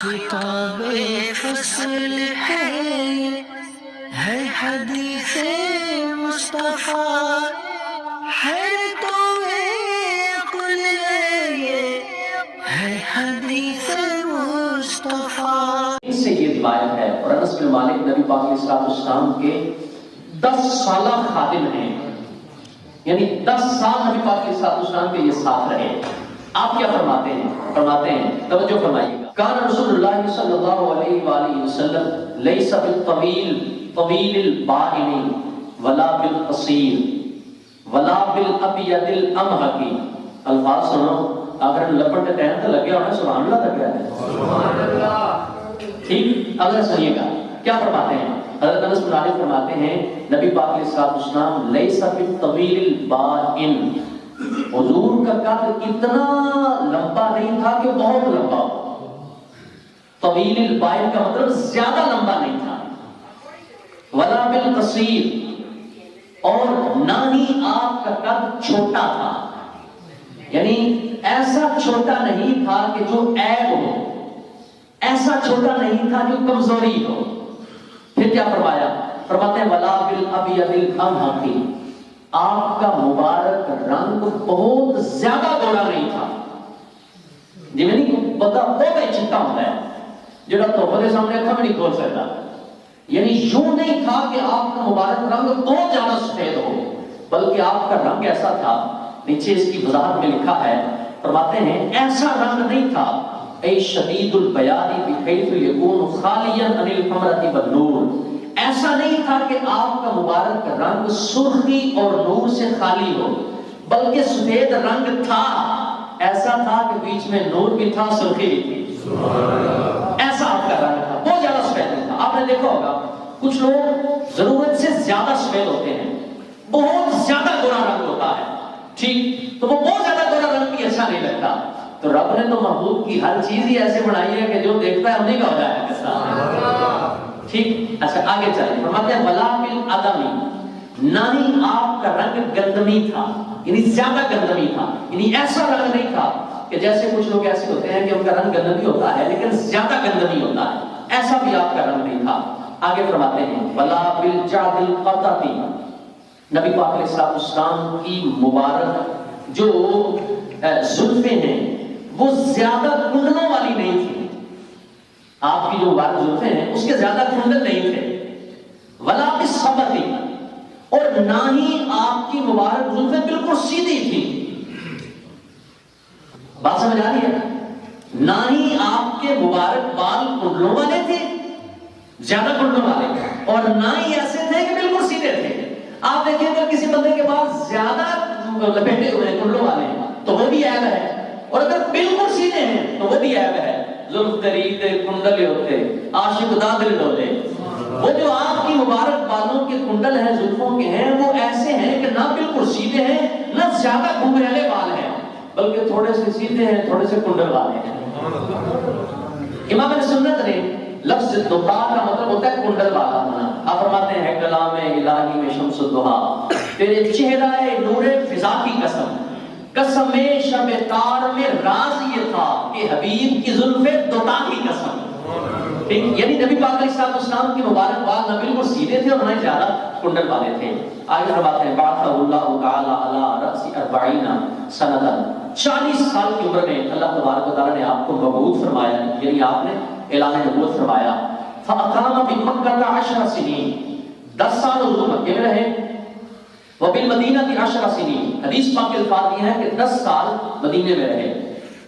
خطاب فصل ہے حدیث مصطفیٰ ہے تو عقل ہے حدیث مصطفیٰ سے یہ روایت ہے اور انس بن مالک نبی پاک علیہ السلام کے 10 سالہ خادم ہیں، یعنی 10 سال نبی پاک علیہ السلام کے یہ ساتھ رہے۔ آپ کیا فرماتے ہیں توجہ فرمائیے گا، کان رسول اللہ صلی اللہ علیہ وآلہ وسلم لیس بالطویل طویل البائن ولا بالقصیر ولا بالابید الامحق۔ الفاظ سنو، اگر لپٹ ٹائم تو لگیا ہونا سبحان اللہ تک کہتے ہیں سبحان اللہ، ٹھیک؟ اگر سنیے گا کیا فرماتے ہیں، حضرت انس بن مالک فرماتے ہیں نبی پاک علیہ السلام لیس بالطویل البائن، حضور کا قد اتنا لمبا نہیں تھا کہ بہت لمبا ہو، طویل البائن کا مطلب زیادہ لمبا نہیں تھا، ولا بالقصیر، اور نہ ہی آپ کا قد چھوٹا تھا، یعنی ایسا چھوٹا نہیں تھا کہ جو عیب ہو، ایسا چھوٹا نہیں تھا جو کمزوری ہو۔ پھر کیا فرمایا، فرماتے ہیں ولا بالابید الامحق، آپ کا مبارک رنگ بہت زیادہ گوڑا نہیں تھا، جی میں نہیں پتا بہت ہی چٹا ہوتا ہے جڑا توفے کے سامنے اکھا میں نہیں کھول سکتا، یعنی یوں نہیں تھا کہ آپ کا مبارک رنگ بہت زیادہ سفید ہو، بلکہ آپ کا رنگ ایسا تھا، نیچے اس کی وضاحت میں لکھا ہے، فرماتے ہیں ایسا رنگ نہیں تھا اے شدید البیاض بحیث یکون خالیا عن الحمرۃ والنور، ایسا نہیں تھا کہ آپ کا مبارک رنگ سرخی اور نور سے خالی ہو، بلکہ سفید رنگ تھا، ایسا تھا کہ بیچ میں نور بھی تھا سرخی بھی تھی، ایسا آپ کا رنگ تھا، بہت زیادہ سفید نہیں تھا۔ آپ نے دیکھا ہوگا کچھ لوگ ضرورت سے زیادہ سفید ہوتے ہیں، بہت زیادہ گورا رنگ ہوتا ہے، ٹھیک، تو وہ بہت زیادہ گورا رنگ بھی اچھا نہیں لگتا، تو رب نے تو محبوب کی ہر چیز ہی ایسے بنائی ہے کہ جو دیکھتا ہے انہیں کا ہو جائے گا، ٹھیک۔ اچھا آگے چلیں، فرماتے ہیں ولا بالعدمی، نہ ہی آپ کا رنگ گندمی تھا، یعنی زیادہ گندمی تھا، یعنی ایسا رنگ نہیں تھا کہ جیسے کچھ لوگ ایسے ہوتے ہیں کہ ان کا رنگ گندمی ہوتا ہے لیکن زیادہ گندمی ہوتا ہے، ایسا بھی آپ کا رنگ نہیں تھا۔ آگے فرماتے ہیں ولا بالجعد القطط، نبی پاک علیہ السلام کی مبارک جو زلفیں ہیں وہ زیادہ کنڈلوں والی نہیں تھی، آپ کی جو مبارک زلفیں ہیں اس کے زیادہ کنڈل نہیں تھے، ولا بالصبت، اور نہ ہی آپ کی مبارک زلفیں بالکل سیدھی تھی، بات سمجھ آ رہی ہے، نہ ہی آپ کے مبارک بال کنڈلوں والے تھے، زیادہ کنڈلوں والے، اور نہ ہی ایسے تھے کہ بالکل سیدھے تھے۔ آپ دیکھیں اگر کسی بندے کے بال زیادہ لپیٹے ہوئے ہیں کنڈلوں والے تو وہ بھی عیب ہے، اور اگر بالکل سیدھے ہیں تو وہ بھی عیب ہے، زلف درید کنڈل ہوتے عاشق دادل ڈولے، وہ جو آپ کی مبارک بالوں کے کنڈل ہیں زلفوں کے ہیں وہ ایسے ہیں کہ نہ بالکل سیدھے ہیں نہ زیادہ گھنگریلے بال ہیں، بلکہ تھوڑے سے سیدھے ہیں تھوڑے سے کنڈل والے ہیں۔ امام سنت نے لفظ دھا کا مطلب ہوتا ہے کنڈل والا ہونا، آپ فرماتے ہیں کلام الہی میں شمس الدھا، تیرے چہرہ نور فضا کی قسم، قسم شب تار میں راز یہ تھا کہ حبیب کی زلف دوتا کی قسم، یعنی نبی پاک علیہ السلام کی مبارک بال نہ بالکل سیدھے تھے اور نہ زیادہ کنڈل والے تھے۔ آگے فرماتے ہیں بعثہ اللہ تعالی علی رأس 40 سنۃ، 40 سال کی عمر میں اللہ تبارک و تعالی نے آپ کو مبعوث فرمایا، یعنی آپ نے اعلان نبوت فرمایا، فاقام بمکہ 10 سنین، 10 سال حضور مکے میں رہے، وبالمدینہ 10 سنین، حدیث پاک کے الفاظ یہ ہیں کہ 10 سال مدینے میں رہے۔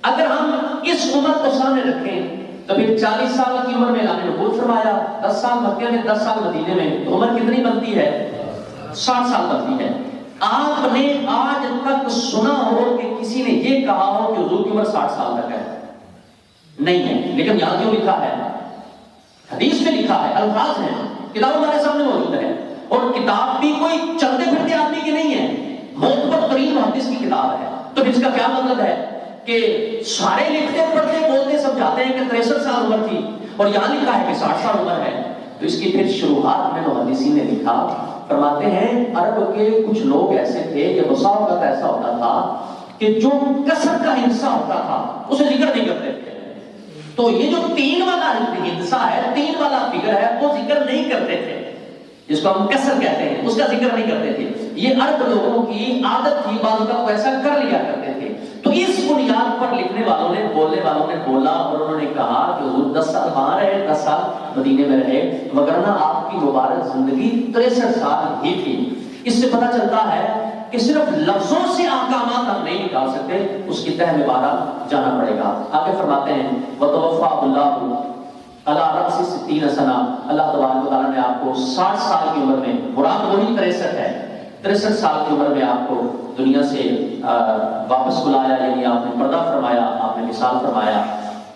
اگر ہم اس عمر کو سامنے رکھیں تو پھر 40 سال کی عمر میں اعلان نبوت فرمایا، 10 سال مکے میں 10 سال مدینے میں، تو عمر کتنی بنتی ہے؟ 60 سال بنتی ہے۔ آپ نے آج تک سنا ہو کہ کسی نے یہ کہا ہو کہ حضور کی عمر 60 سال تک ہے؟ نہیں ہے، لیکن یہاں کیوں لکھا ہے؟ حدیث میں لکھا ہے، الفاظ ہیں، کتاب ہمارے سامنے موجود ہے، اور کتاب بھی کوئی چلتے پھرتے آدمی کی نہیں ہے، معتبر ترین محدث کی کتاب ہے، تو اس کا کیا مطلب ہے کہ سارے لکھتے پڑھتے بولتے سمجھاتے ہیں کہ 63 سال عمر تھی اور یہاں لکھا ہے کہ 60 سال عمر ہے؟ تو اس کی پھر شروحات میں محدثین نے لکھا، فرماتے ہیں عرب کے کچھ لوگ ایسے تھے کہ بسا اوقات ایسا ہوتا تھا کہ جو کثر کا حصہ ہوتا تھا اسے ذکر نہیں کرتے تھے، تو یہ جو 3 والا حصہ ہے، 3 والا فگر ہے، وہ ذکر نہیں کرتے تھے، جس کو ہم کسر کہتے ہیں، اس کا ذکر نہیں کرتے تھے. یہ عرب لوگوں کی عادت تھی، بعض کا ایسا کر لیا کرتے تھے. تو اس بنیاد پر لکھنے والوں نے، بولنے والوں نے بولا اور انہوں نے کہا کہ حضور 10 سال وہاں رہے، 10 سال مدینے میں رہے، وگرنہ آپ کی مبارک زندگی 63 سال ہی تھی. اس سے پتہ چلتا ہے کہ صرف لفظوں سے احکامات ہم نہیں نکال سکتے، اس کی تہ میں بارہ جانا پڑے گا. آگے فرماتے ہیں وَتَوَفَّى اللَّهُ عَلَىٰ رَأْسِ 60 سَنَةً، اللہ تبارک و تعالیٰ نے آپ کو 60 سال کی عمر میں، مراد وہی 63 ہے، 63 سال کی عمر میں آپ کو دنیا سے واپس بلایا، یعنی آپ نے پردہ فرمایا، آپ نے وصال فرمایا.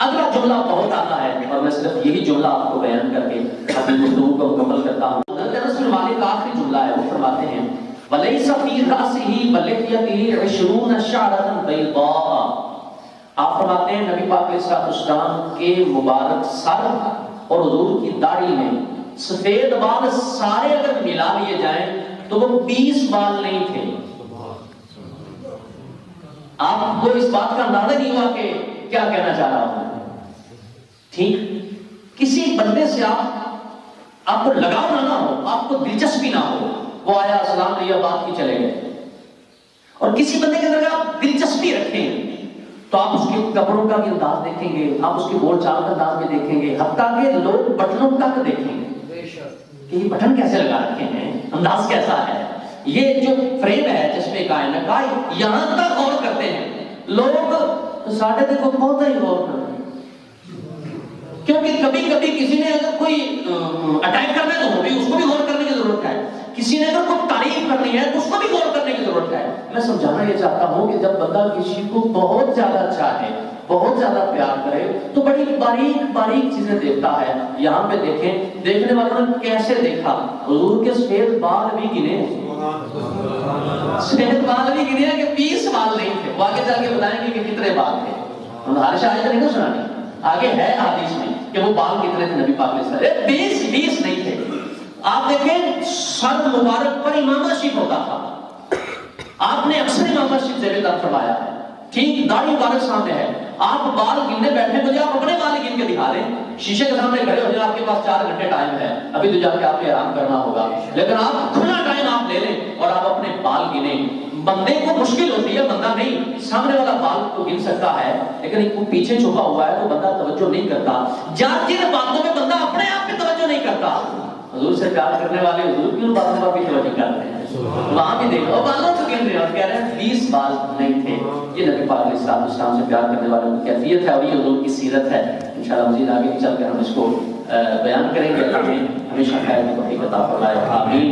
اگلا جملہ بہت آتا ہے اور میں صرف یہی جملہ آپ کو بیان کر کے اپنی گفتگو کو مکمل کرتا ہوں. انس بن مالک کا آخری جملہ ہے، وہ فرماتے ہیں وَلَيْسَ فِي رَأْسِهِ وَلِحْيَتِهِ 20 شَعْرَةً بَيْضَاءَ. آپ فرماتے ہیں نبی پاک علیہ السلام کے مبارک سر اور حضور کی داڑھی میں سفید بال سارے اگر ملا لیے جائیں تو وہ 20 بال نہیں تھے. آپ کو اس بات کا اندازہ نہیں ہوا کہ کیا کہنا چاہ رہا ہوں. ٹھیک، کسی بندے سے آپ کو لگاؤ نہ ہو، آپ کو دلچسپی نہ ہو، وہ آیا السلام علیہ بات کی چلے گئے. اور کسی بندے کے اندر آپ دلچسپی رکھیں تو آپ اس کے کپڑوں کا بھی انداز دیکھیں گے، آپ اس کے بول چال کا انداز بھی دیکھیں گے، حتیٰ کہ لوگ بٹنوں تک دیکھیں گے کہ یہ بٹن کیسے لگا رکھے ہیں، انداز کیسا ہے، یہ جو فریم ہے چشمے کا، یہاں تک غور کرتے ہیں لوگ. ساڑھے دیکھو بہت ہی غور کرتے ہیں، کیونکہ کبھی کبھی کسی نے اگر کوئی اٹیک کرنا ہے تو وہ بھی اس کو بھی غور کرنے کی ضرورت ہے، کسی نے اگر کوئی تعریف کرنی ہے تو اس کو بھی غور کرنے کی ضرورت ہے. میں سمجھانا یہ چاہتا ہوں کہ جب بندہ کسی کو بہت زیادہ چاہے، بہت زیادہ پیار کرے تو بڑی باریک باریک چیزیں دیکھتا ہے. یہاں پہ دیکھیں دیکھنے والوں نے کیسے دیکھا، حضور کے سفید بال بھی گنے، سفید بال بھی گنے کہ 20 بال نہیں تھے. وہ آگے چل کے بتائیں گے کہ کتنے بال تھے. ہر شاید نہیں تو سنانی، آگے ہے حدیث میں کہ وہ بال کتنے تھے نبی پاک علیہ السلام، 20 نہیں تھے. آپ دیکھیں سر مبارک پر امامہ شریف ہوتا تھا، آپ نے اکثر امامہ شریف سے بھی فرمایا ہے. ٹھیک، داڑھی مبارک سامنے ہے، آپ بال گننے بیٹھے مجھے آپ اپنے بال گن کے دکھا دیں، شیشے کے سامنے کھڑے ہو جائیں، آپ کے پاس 4 گھنٹے ٹائم ہے، ابھی تو جا کے آپ کو آرام کرنا ہوگا، لیکن آپ کھلا ٹائم آپ لے لیں اور آپ اپنے بال گنیں. بندے کو مشکل ہوتی ہے، بندہ نہیں، سامنے والا بال کو گن سکتا ہے لیکن ایک پیچھے چھپا ہوا ہے تو بندہ توجہ نہیں کرتا. جن باتوں میں بندہ اپنے آپ پہ توجہ نہیں کرتا، حضور سے پیار کرنے والے حضور کی ان باتوں پر بھی توجہ کرتے ہیں. وہاں بھی دیکھو بالوں کو گن رہے ہیں اور کہہ رہے ہیں 20 بال نہیں تھے. یہ نبی پاک علیہ السلام سے پیار کرنے والوں کی کیفیت ہے اور یہ حضور کی سیرت ہے. انشاءاللہ مزید آگے بھی چل کر ہم اس کو بیان کریں گے. اللہ ہمیشہ خیر کی توفیق عطا فرمائے. آمین.